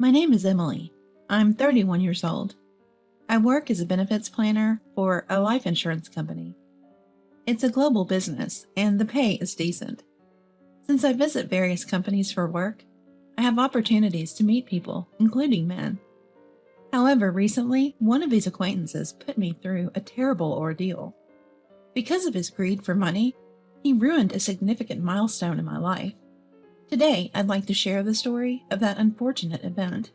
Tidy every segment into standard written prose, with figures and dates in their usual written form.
My name is Emily. I'm 31 years old. I work as a benefits planner for a life insurance company. It's a global business, and the pay is decent. Since I visit various companies for work, I have opportunities to meet people, including men. However, recently, one of these acquaintances put me through a terrible ordeal. Because of his greed for money, he ruined a significant milestone in my life. Today, I'd like to share the story of that unfortunate event.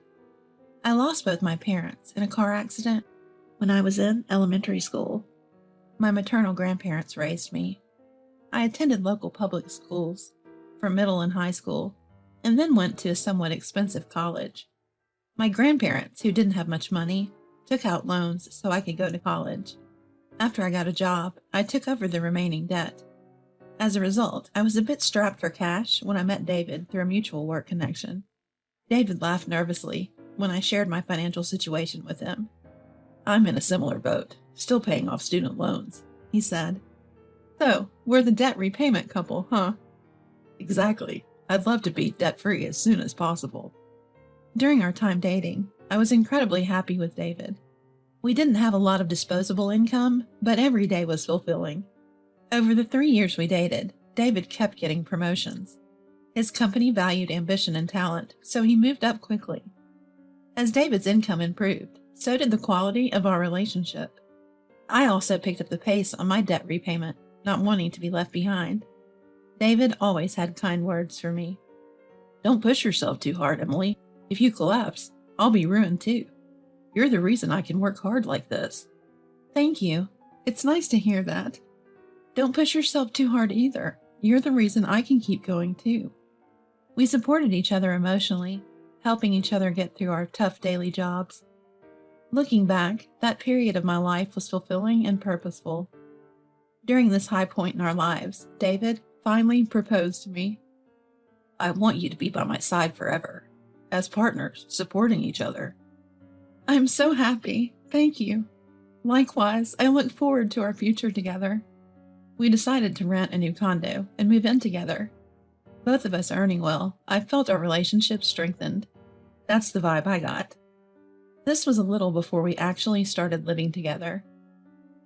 I lost both my parents in a car accident when I was in elementary school. My maternal grandparents raised me. I attended local public schools for middle and high school, and then went to a somewhat expensive college. My grandparents, who didn't have much money, took out loans so I could go to college. After I got a job, I took over the remaining debt. As a result, I was a bit strapped for cash when I met David through a mutual work connection. David laughed nervously when I shared my financial situation with him. "I'm in a similar boat, still paying off student loans," he said. "So, we're the debt repayment couple, huh?" "Exactly. I'd love to be debt-free as soon as possible." During our time dating, I was incredibly happy with David. We didn't have a lot of disposable income, but every day was fulfilling. Over the 3 years we dated, David kept getting promotions. His company valued ambition and talent, so he moved up quickly. As David's income improved, so did the quality of our relationship. I also picked up the pace on my debt repayment, not wanting to be left behind. David always had kind words for me. "Don't push yourself too hard, Emily. If you collapse, I'll be ruined too. You're the reason I can work hard like this." "Thank you. It's nice to hear that. Don't push yourself too hard either. You're the reason I can keep going too." We supported each other emotionally, helping each other get through our tough daily jobs. Looking back, that period of my life was fulfilling and purposeful. During this high point in our lives, David finally proposed to me. "I want you to be by my side forever, as partners, supporting each other." I'm so happy. Thank you. Likewise, I look forward to our future together. We decided to rent a new condo and move in together. Both of us earning well, I felt our relationship strengthened. That's the vibe I got. This was a little before we actually started living together.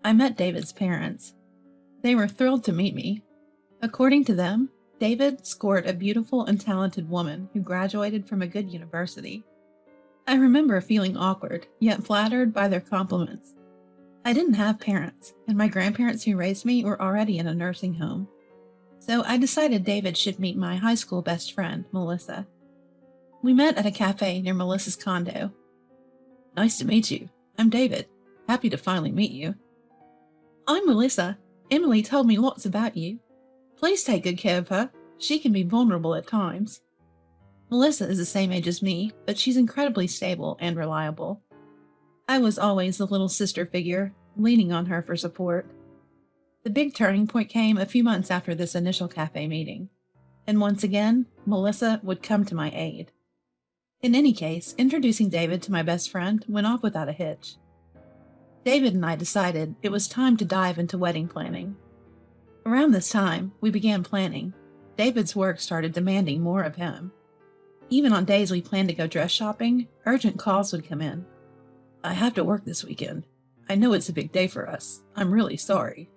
I met David's parents. They were thrilled to meet me. According to them, David scored a beautiful and talented woman who graduated from a good university. I remember feeling awkward, yet flattered by their compliments. I didn't have parents, and my grandparents who raised me were already in a nursing home. So I decided David should meet my high school best friend, Melissa. We met at a cafe near Melissa's condo. "Nice to meet you. I'm David. Happy to finally meet you." "I'm Melissa. Emily told me lots about you. Please take good care of her. She can be vulnerable at times." Melissa is the same age as me, but she's incredibly stable and reliable. I was always the little sister figure, leaning on her for support. The big turning point came a few months after this initial cafe meeting, and once again, Melissa would come to my aid. In any case, introducing David to my best friend went off without a hitch. David and I decided it was time to dive into wedding planning. Around this time, we began planning. David's work started demanding more of him. Even on days we planned to go dress shopping, urgent calls would come in. "I have to work this weekend. I know it's a big day for us. I'm really sorry."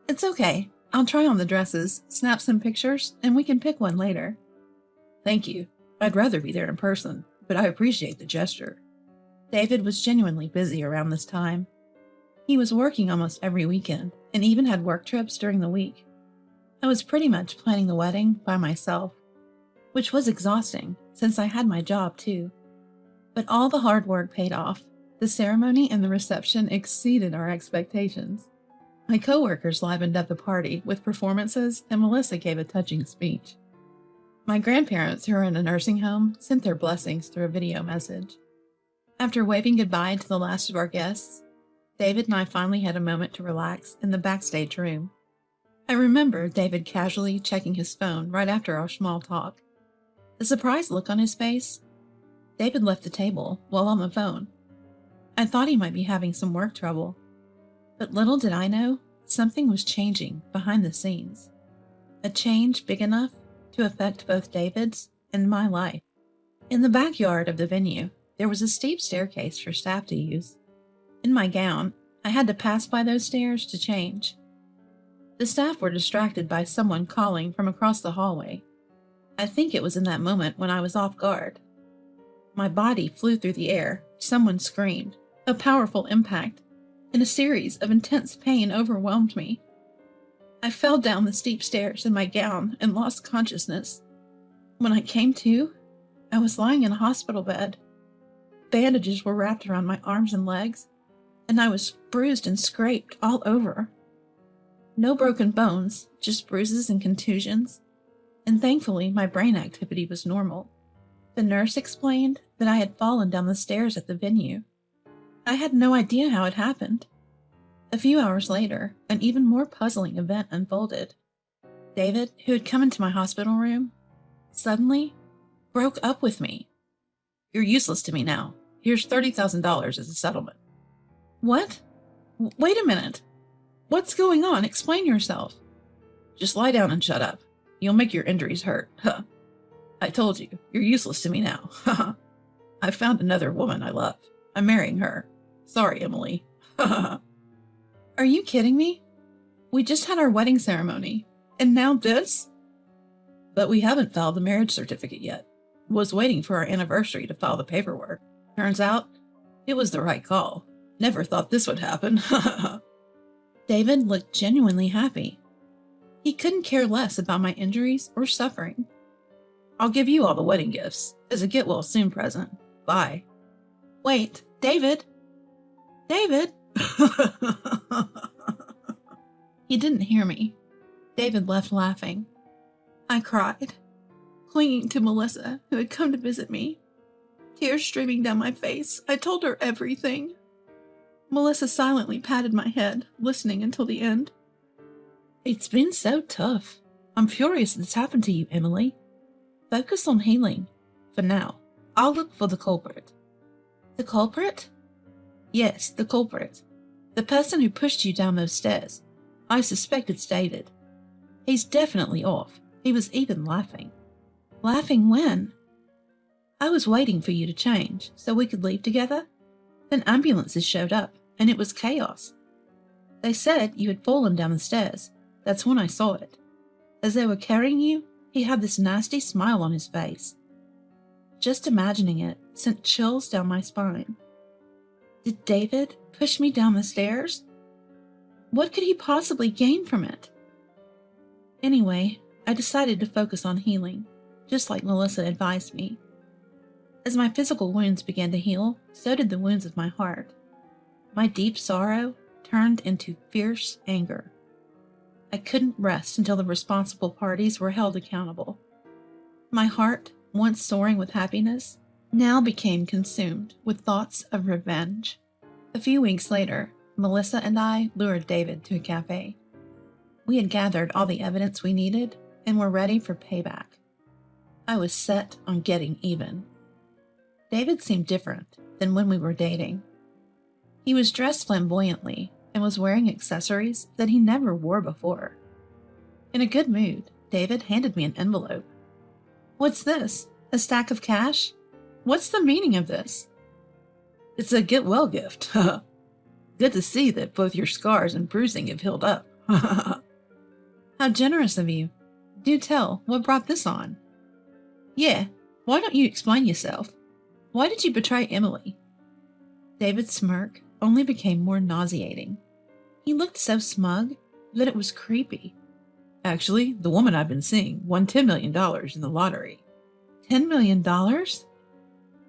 "It's okay. I'll try on the dresses, snap some pictures, and we can pick one later." "Thank you. I'd rather be there in person, but I appreciate the gesture." David was genuinely busy around this time. He was working almost every weekend, and even had work trips during the week. I was pretty much planning the wedding by myself, which was exhausting since I had my job too. But all the hard work paid off. The ceremony and the reception exceeded our expectations. My coworkers livened up the party with performances, and Melissa gave a touching speech. My grandparents, who are in a nursing home, sent their blessings through a video message. After waving goodbye to the last of our guests, David and I finally had a moment to relax in the backstage room. I remember David casually checking his phone right after our small talk. The surprised look on his face. David left the table while on the phone. I thought he might be having some work trouble. But little did I know, something was changing behind the scenes. A change big enough to affect both David's and my life. In the backyard of the venue, there was a steep staircase for staff to use. In my gown, I had to pass by those stairs to change. The staff were distracted by someone calling from across the hallway. I think it was in that moment when I was off guard. My body flew through the air, someone screamed, a powerful impact, and a series of intense pain overwhelmed me. I fell down the steep stairs in my gown and lost consciousness. When I came to, I was lying in a hospital bed. Bandages were wrapped around my arms and legs, and I was bruised and scraped all over. No broken bones, just bruises and contusions, and thankfully my brain activity was normal. The nurse explained that I had fallen down the stairs at the venue. I had no idea how it happened. A few hours later, an even more puzzling event unfolded. David, who had come into my hospital room, suddenly broke up with me. "You're useless to me now. Here's $30,000 as a settlement." What? Wait a minute. What's going on? Explain yourself. "Just lie down and shut up. You'll make your injuries hurt. Huh. I told you, you're useless to me now. I found another woman I love. I'm marrying her. Sorry, Emily." Are you kidding me? We just had our wedding ceremony, and now this? "But we haven't filed the marriage certificate yet. Was waiting for our anniversary to file the paperwork. Turns out, it was the right call. Never thought this would happen." David looked genuinely happy. He couldn't care less about my injuries or suffering. "I'll give you all the wedding gifts as a get-well-soon present. Bye." Wait, David? David? He didn't hear me. David left laughing. I cried, clinging to Melissa, who had come to visit me. Tears streaming down my face, I told her everything. Melissa silently patted my head, listening until the end. "It's been so tough. I'm furious this happened to you, Emily. Focus on healing. For now, I'll look for the culprit." "The culprit?" "Yes, the culprit. The person who pushed you down those stairs. I suspect it's David. He's definitely off. He was even laughing." "Laughing when?" "I was waiting for you to change, so we could leave together. Then ambulances showed up, and it was chaos. They said you had fallen down the stairs. That's when I saw it. As they were carrying you, he had this nasty smile on his face. Just imagining it sent chills down my spine. Did David push me down the stairs? What could he possibly gain from it? Anyway, I decided to focus on healing, just like Melissa advised me. As my physical wounds began to heal, so did the wounds of my heart. My deep sorrow turned into fierce anger. I couldn't rest until the responsible parties were held accountable. My heart, once soaring with happiness, now became consumed with thoughts of revenge. A few weeks later, Melissa and I lured David to a cafe. We had gathered all the evidence we needed and were ready for payback. I was set on getting even. David seemed different than when we were dating. He was dressed flamboyantly and was wearing accessories that he never wore before. In a good mood, David handed me an envelope. "What's this? A stack of cash? What's the meaning of this?" "It's a get-well gift. Good to see that both your scars and bruising have healed up." "How generous of you. Do tell, what brought this on?" "Yeah, why don't you explain yourself? Why did you betray Emily?" David's smirk only became more nauseating. He looked so smug that it was creepy. "Actually, the woman I've been seeing won $10 million in the lottery." $10 million?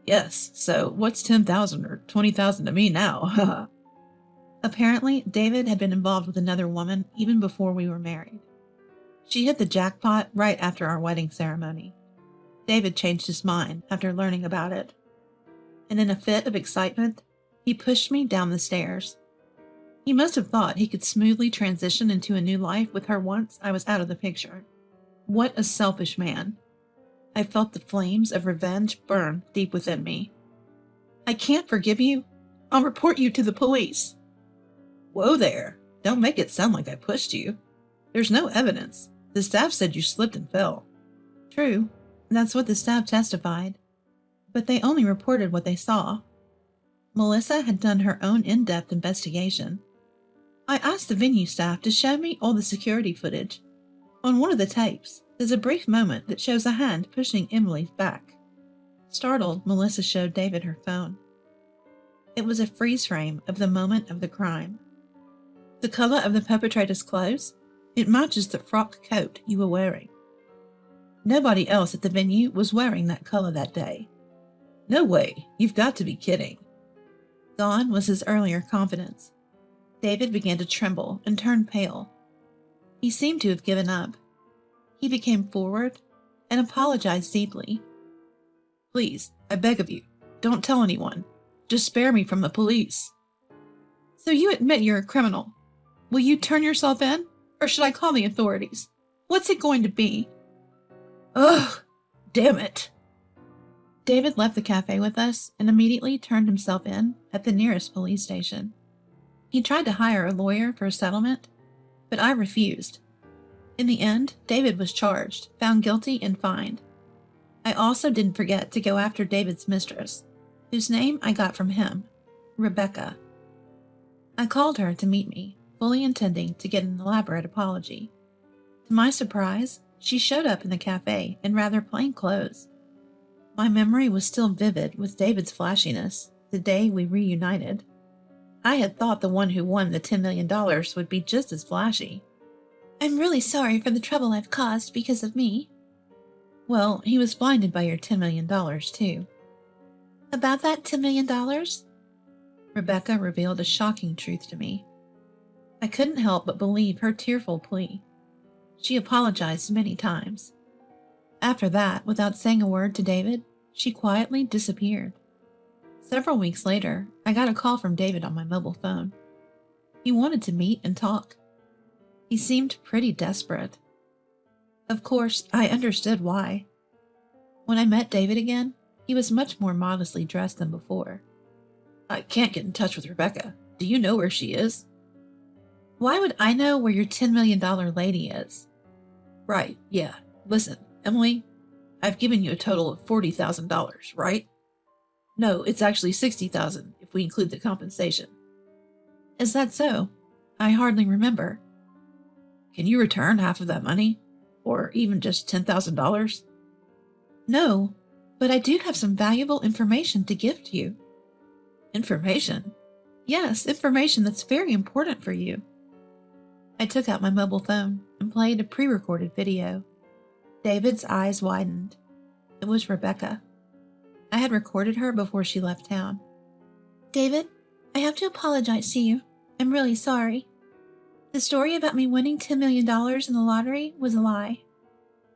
"Yes, so what's 10,000 or 20,000 to me now?" Apparently, David had been involved with another woman even before we were married. She hit the jackpot right after our wedding ceremony. David changed his mind after learning about it. And in a fit of excitement, he pushed me down the stairs. He must have thought he could smoothly transition into a new life with her once I was out of the picture. What a selfish man. I felt the flames of revenge burn deep within me. "I can't forgive you. I'll report you to the police." "Whoa there. Don't make it sound like I pushed you. There's no evidence. The staff said you slipped and fell." "True. That's what the staff testified. but they only reported what they saw. Melissa had done her own in-depth investigation. I asked the venue staff to show me all the security footage. On one of the tapes, there's a brief moment that shows a hand pushing Emily's back. Startled, Melissa showed David her phone. It was a freeze frame of the moment of the crime. The color of the perpetrator's clothes? It matches the frock coat you were wearing. Nobody else at the venue was wearing that color that day. No way, you've got to be kidding. Gone was his earlier confidence. David began to tremble and turn pale. He seemed to have given up. He became forward and apologized deeply. Please, I beg of you, don't tell anyone. Just spare me from the police. So you admit you're a criminal. Will you turn yourself in, or should I call the authorities? What's it going to be? Ugh, damn it. David left the cafe with us and immediately turned himself in at the nearest police station. He tried to hire a lawyer for a settlement, but I refused. In the end, David was charged, found guilty, and fined. I also didn't forget to go after David's mistress, whose name I got from him, Rebecca. I called her to meet me, fully intending to get an elaborate apology. To my surprise, she showed up in the cafe in rather plain clothes. My memory was still vivid with David's flashiness the day we reunited. I had thought the one who won the $10 million would be just as flashy. I'm really sorry for the trouble I've caused because of me. Well, he was blinded by your $10 million, too. About that $10 million? Rebecca revealed a shocking truth to me. I couldn't help but believe her tearful plea. She apologized many times. After that, without saying a word to David, she quietly disappeared. Several weeks later, I got a call from David on my mobile phone. He wanted to meet and talk. He seemed pretty desperate. Of course, I understood why. When I met David again, he was much more modestly dressed than before. I can't get in touch with Rebecca. Do you know where she is? Why would I know where your $10 million lady is? Right, yeah. Listen, Emily, I've given you a total of $40,000, right? No, it's actually $60,000 if we include the compensation. Is that so? I hardly remember. Can you return half of that money? Or even just $10,000? No, but I do have some valuable information to give to you. Information? Yes, information that's very important for you. I took out my mobile phone and played a pre-recorded video. David's eyes widened. It was Rebecca. I had recorded her before she left town. David, I have to apologize to you. I'm really sorry. The story about me winning $10 million in the lottery was a lie.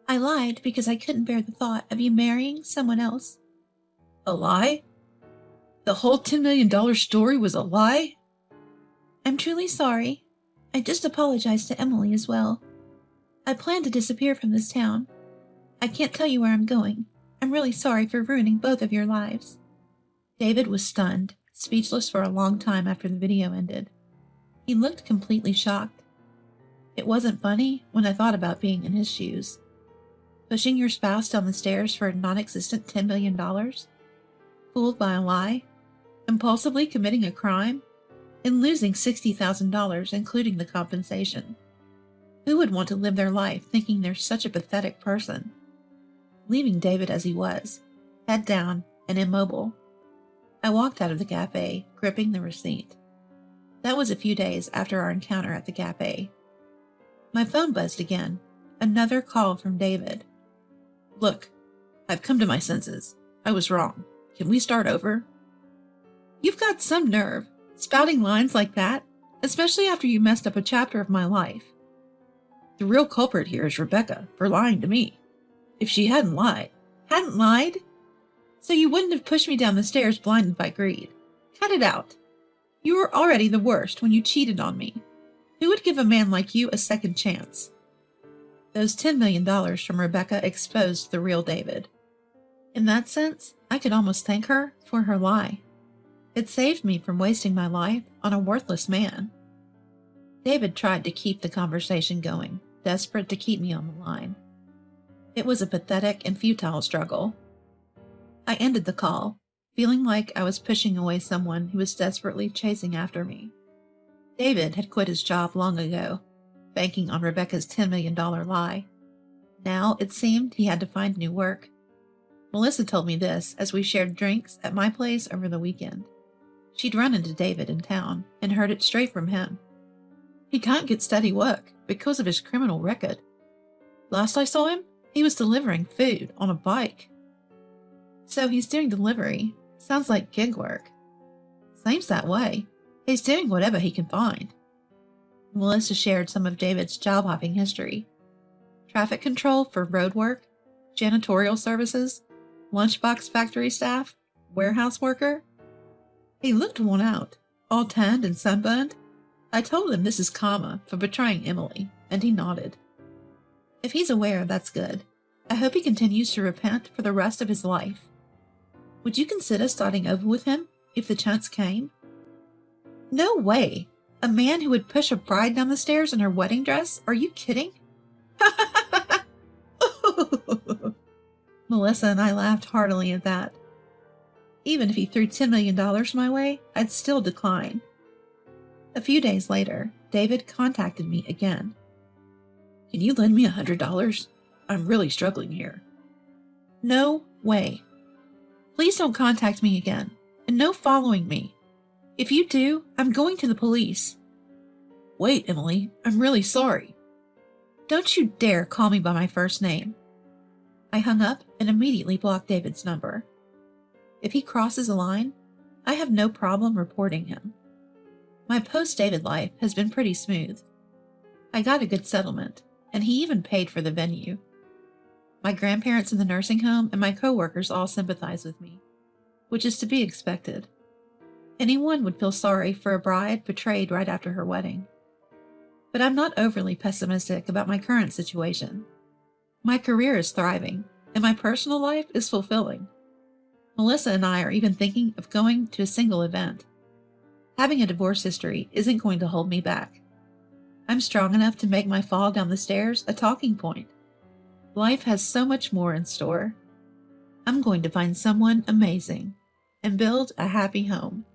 I lied because I couldn't bear the thought of you marrying someone else. A lie? The whole $10 million story was a lie? I'm truly sorry. I just apologized to Emily as well. I plan to disappear from this town. I can't tell you where I'm going. I'm really sorry for ruining both of your lives. David was stunned, speechless for a long time after the video ended. He looked completely shocked. It wasn't funny when I thought about being in his shoes. Pushing your spouse down the stairs for a non-existent $10 million? Fooled by a lie? Impulsively committing a crime? And losing $60,000, including the compensation? Who would want to live their life thinking they're such a pathetic person? Leaving David as he was, head down and immobile, I walked out of the cafe, gripping the receipt. That was a few days after our encounter at the cafe. My phone buzzed again. Another call from David. Look, I've come to my senses. I was wrong. Can we start over? You've got some nerve, spouting lines like that, especially after you messed up a chapter of my life. The real culprit here is Rebecca for lying to me. If she hadn't lied, so you wouldn't have pushed me down the stairs blinded by greed. Cut it out. You were already the worst when you cheated on me. Who would give a man like you a second chance? Those $10 million from Rebecca exposed the real David. In that sense, I could almost thank her for her lie. It saved me from wasting my life on a worthless man. David tried to keep the conversation going, desperate to keep me on the line. It was a pathetic and futile struggle. I ended the call, feeling like I was pushing away someone who was desperately chasing after me. David had quit his job long ago, banking on Rebecca's $10 million lie. Now, it seemed he had to find new work. Melissa told me this as we shared drinks at my place over the weekend. She'd run into David in town and heard it straight from him. He can't get steady work because of his criminal record. Last I saw him, he was delivering food on a bike. So he's doing delivery. Sounds like gig work. Seems that way. He's doing whatever he can find. Melissa shared some of David's job hopping history. Traffic control for road work, janitorial services, lunchbox factory staff, warehouse worker. He looked worn out, all tanned and sunburned. I told him this is karma for betraying Emily, and he nodded. If he's aware, that's good. I hope he continues to repent for the rest of his life. Would you consider starting over with him if the chance came? No way! A man who would push a bride down the stairs in her wedding dress? Are you kidding? Melissa and I laughed heartily at that. Even if he threw $10 million my way, I'd still decline. A few days later, David contacted me again. Can you lend me $100? I'm really struggling here. No way. Please don't contact me again, and no following me. If you do, I'm going to the police. Wait, Emily, I'm really sorry. Don't you dare call me by my first name. I hung up and immediately blocked David's number. If he crosses a line, I have no problem reporting him. My post-David life has been pretty smooth. I got a good settlement, and he even paid for the venue. My grandparents in the nursing home and my coworkers all sympathize with me, which is to be expected. Anyone would feel sorry for a bride betrayed right after her wedding. But I'm not overly pessimistic about my current situation. My career is thriving, and my personal life is fulfilling. Melissa and I are even thinking of going to a single event. Having a divorce history isn't going to hold me back. I'm strong enough to make my fall down the stairs a talking point. Life has so much more in store. I'm going to find someone amazing and build a happy home.